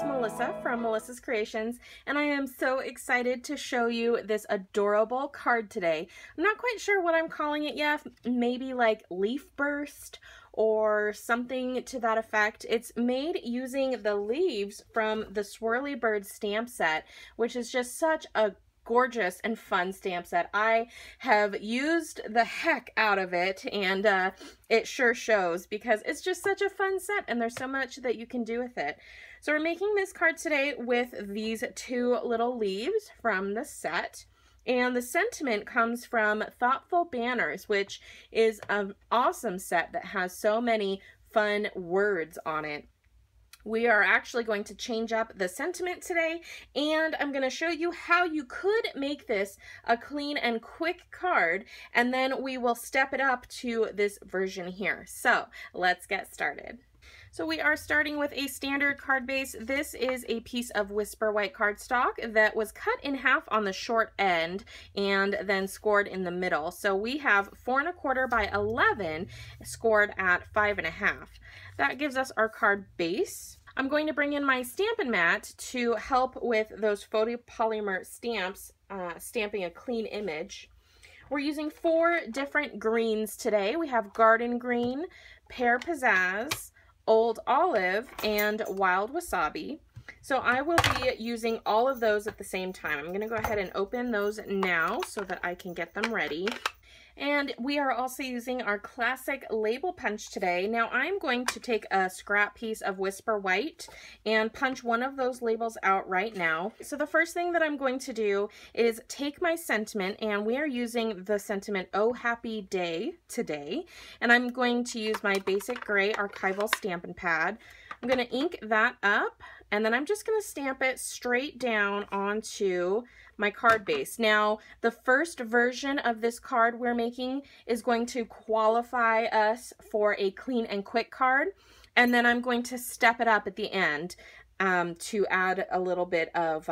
Melissa from Melissa's Creations, and I am so excited to show you this adorable card today. I'm not quite sure what I'm calling it yet, maybe like Leaf Burst or something to that effect. It's made using the leaves from the Swirly Bird stamp set, which is just such a gorgeous and fun stamp set. I have used the heck out of it, and it sure shows because it's just such a fun set and there's so much that you can do with it. So we're making this card today with these two little leaves from the set. And the sentiment comes from Thoughtful Banners, which is an awesome set that has so many fun words on it. We are actually going to change up the sentiment today, and I'm going to show you how you could make this a clean and quick card, and then we will step it up to this version here. So let's get started. So we are starting with a standard card base. This is a piece of Whisper White cardstock that was cut in half on the short end and then scored in the middle. So we have 4 1/4 by 11 scored at 5 1/2. That gives us our card base. I'm going to bring in my Stampin' mat to help with those photopolymer stamps, stamping a clean image. We're using 4 different greens today. We have Garden Green, Pear Pizzazz, Old Olive, and Wild Wasabi. So I will be using all of those at the same time. I'm going to go ahead and open those now so that I can get them ready. And we are also using our classic label punch today. Now I'm going to take a scrap piece of Whisper White and punch one of those labels out right now. So the first thing that I'm going to do is take my sentiment, and we are using the sentiment Oh Happy Day today. And I'm going to use my basic gray archival Stampin' pad. I'm going to ink that up, and then I'm just going to stamp it straight down onto my card base. Now, the first version of this card we're making is going to qualify us for a clean and quick card, and then I'm going to step it up at the end to add a little bit of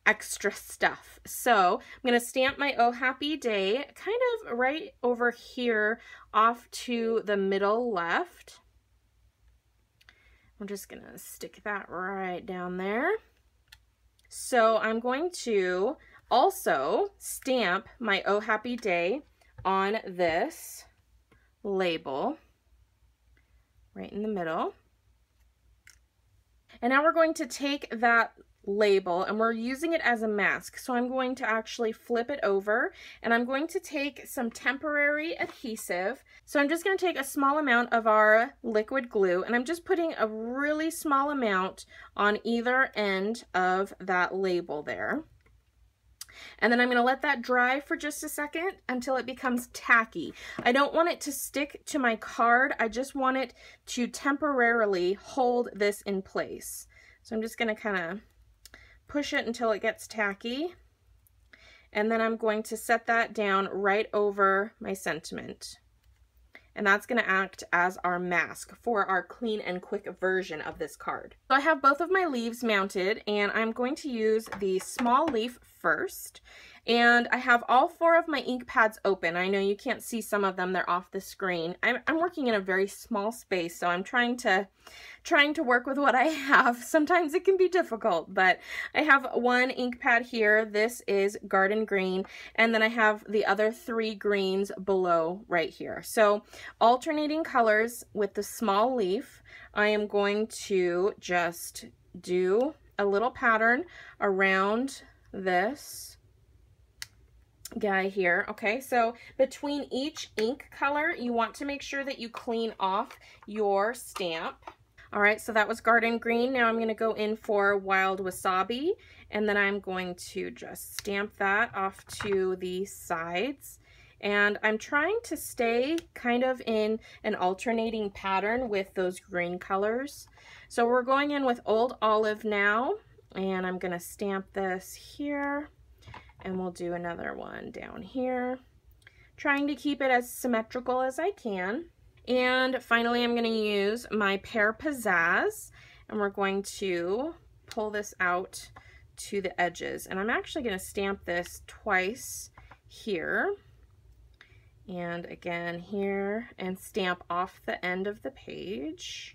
extra stuff. So I'm going to stamp my Oh Happy Day kind of right over here off to the middle left. I'm just going to stick that right down there. So I'm going to also stamp my Oh Happy Day on this label right in the middle. And now we're going to take that label and we're using it as a mask. So I'm going to actually flip it over, and I'm going to take some temporary adhesive. So I'm just going to take a small amount of our liquid glue, and I'm just putting a really small amount on either end of that label there. And then I'm going to let that dry for just a second until it becomes tacky. I don't want it to stick to my card. I just want it to temporarily hold this in place. So I'm just going to kind of push it until it gets tacky, and then I'm going to set that down right over my sentiment, and that's going to act as our mask for our clean and quick version of this card. So I have both of my leaves mounted, and I'm going to use the small leaf first, and I have all 4 of my ink pads open. I know you can't see some of them, they're off the screen. I'm working in a very small space, so I'm trying to work with what I have. Sometimes it can be difficult, but I have 1 ink pad here. This is Garden Green, and then I have the other 3 greens below right here. So alternating colors with the small leaf, I am going to just do a little pattern around this guy here. Okay, so between each ink color, you want to make sure that you clean off your stamp. All right, so that was Garden Green. Now I'm going to go in for Wild Wasabi, and then I'm going to just stamp that off to the sides. And I'm trying to stay kind of in an alternating pattern with those green colors. So we're going in with Old Olive now, and I'm going to stamp this here, and we'll do another one down here, trying to keep it as symmetrical as I can. And finally, I'm going to use my Pear Pizzazz, and we're going to pull this out to the edges. And I'm actually going to stamp this twice here, and again here, and stamp off the end of the page.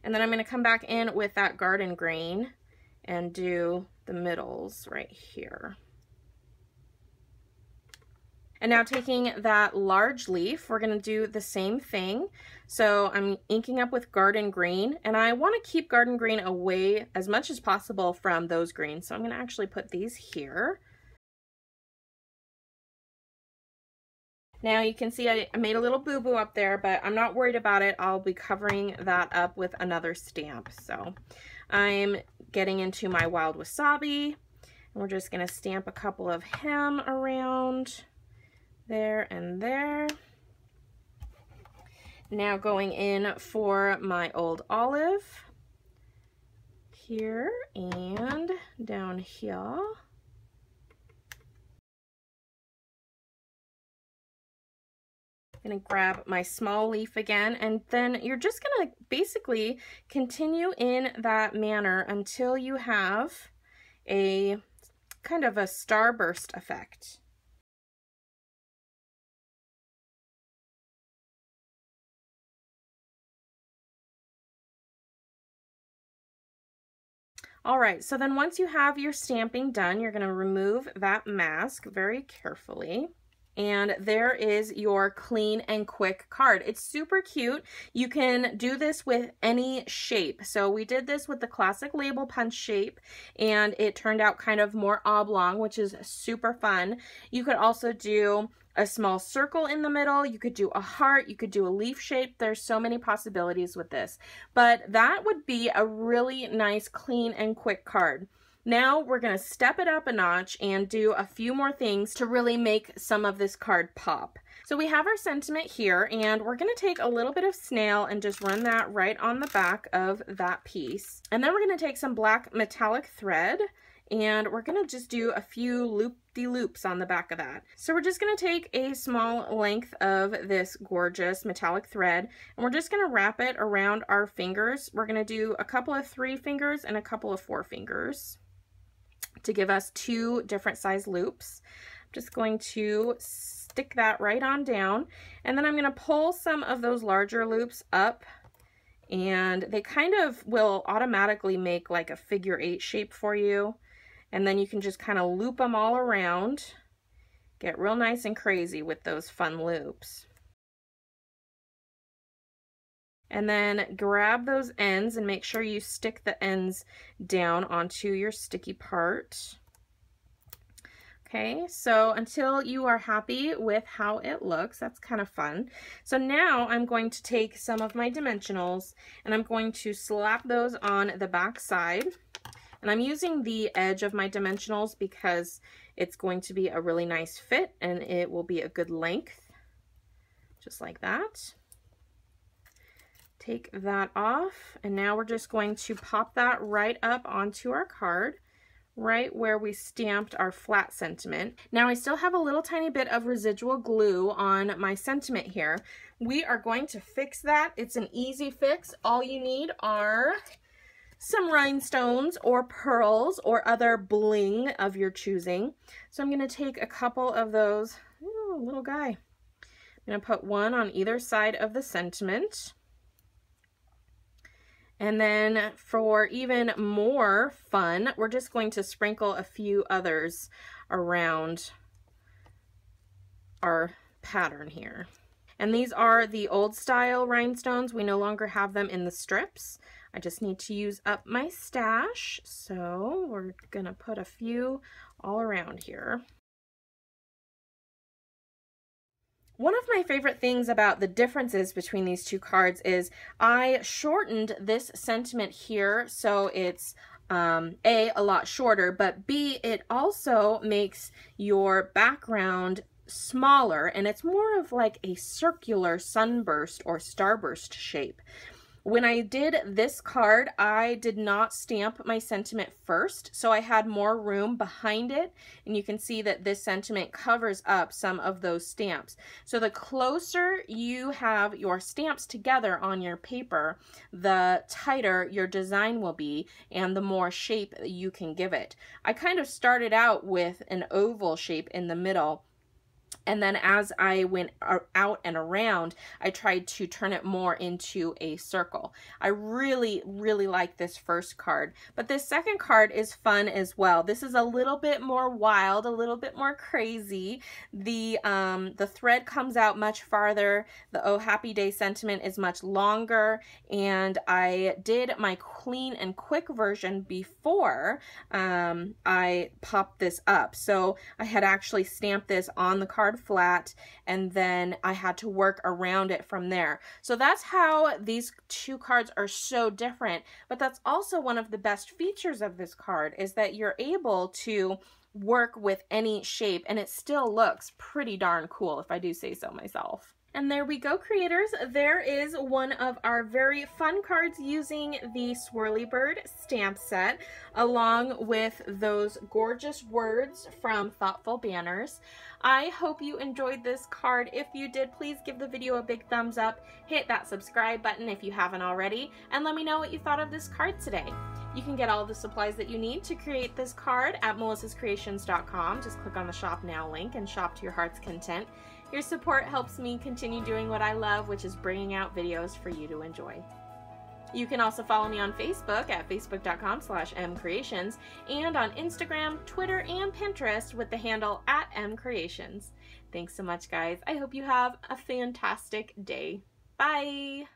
And then I'm going to come back in with that garden green and do the middles right here. And now taking that large leaf, we're going to do the same thing. So I'm inking up with garden green, and I want to keep garden green away as much as possible from those greens. So I'm going to actually put these here. Now you can see I made a little boo-boo up there, but I'm not worried about it. I'll be covering that up with another stamp. So I'm getting into my wild wasabi, and we're just going to stamp a couple of him around there and there. Now going in for my old olive here and down here. I'm going to grab my small leaf again, and then you're just going to basically continue in that manner until you have a kind of a starburst effect. All right, so then once you have your stamping done, you're going to remove that mask very carefully. And there is your clean and quick card. It's super cute. You can do this with any shape. So we did this with the classic label punch shape, and it turned out kind of more oblong, which is super fun. You could also do a small circle in the middle. You could do a heart. You could do a leaf shape. There's so many possibilities with this. But that would be a really nice, clean and quick card. Now we're going to step it up a notch and do a few more things to really make some of this card pop. So we have our sentiment here, and we're going to take a little bit of snail and just run that right on the back of that piece. And then we're going to take some black metallic thread, and we're going to just do a few loop-de-loops on the back of that. So we're just going to take a small length of this gorgeous metallic thread, and we're just going to wrap it around our fingers. We're going to do a couple of 3 fingers and a couple of 4 fingers to give us 2 different size loops. I'm just going to stick that right on down, and then I'm going to pull some of those larger loops up, and they kind of will automatically make like a figure 8 shape for you. And then you can just kind of loop them all around, get real nice and crazy with those fun loops. And then grab those ends and make sure you stick the ends down onto your sticky part. Okay, so until you are happy with how it looks, that's kind of fun. So now I'm going to take some of my dimensionals, and I'm going to slap those on the back side. And I'm using the edge of my dimensionals because it's going to be a really nice fit, and it will be a good length, just like that. Take that off, and now we're just going to pop that right up onto our card, right where we stamped our flat sentiment. Now I still have a little tiny bit of residual glue on my sentiment here. We are going to fix that. It's an easy fix. All you need are some rhinestones or pearls or other bling of your choosing. So I'm going to take a couple of those. Ooh, little guy. I'm going to put one on either side of the sentiment. And then for even more fun, we're just going to sprinkle a few others around our pattern here. And these are the old style rhinestones. We no longer have them in the strips. I just need to use up my stash, so we're gonna put a few all around here. One of my favorite things about the differences between these two cards is I shortened this sentiment here, so it's A, a lot shorter, but B, it also makes your background smaller, and it's more of like a circular sunburst or starburst shape. When I did this card, I did not stamp my sentiment first, so I had more room behind it, and you can see that this sentiment covers up some of those stamps. So the closer you have your stamps together on your paper, the tighter your design will be and the more shape you can give it. I kind of started out with an oval shape in the middle, And then as I went out and around, I tried to turn it more into a circle. I really, really like this first card, but this second card is fun as well. This is a little bit more wild, a little bit more crazy. The thread comes out much farther. The Oh Happy Day sentiment is much longer, and I did my clean and quick version before I popped this up. So I had actually stamped this on the card flat, and then I had to work around it from there. So that's how these two cards are so different, but that's also one of the best features of this card, is that you're able to work with any shape and it still looks pretty darn cool, if I do say so myself. And there we go, creators. There is one of our very fun cards using the Swirly Bird stamp set, along with those gorgeous words from Thoughtful Banners. I hope you enjoyed this card. If you did, please give the video a big thumbs up, hit that subscribe button if you haven't already, and let me know what you thought of this card today. You can get all the supplies that you need to create this card at melissascreations.com. Just click on the Shop Now link and shop to your heart's content. Your support helps me continue doing what I love, which is bringing out videos for you to enjoy. You can also follow me on Facebook at facebook.com/mcreations and on Instagram, Twitter, and Pinterest with the handle @mcreations. Thanks so much, guys. I hope you have a fantastic day. Bye!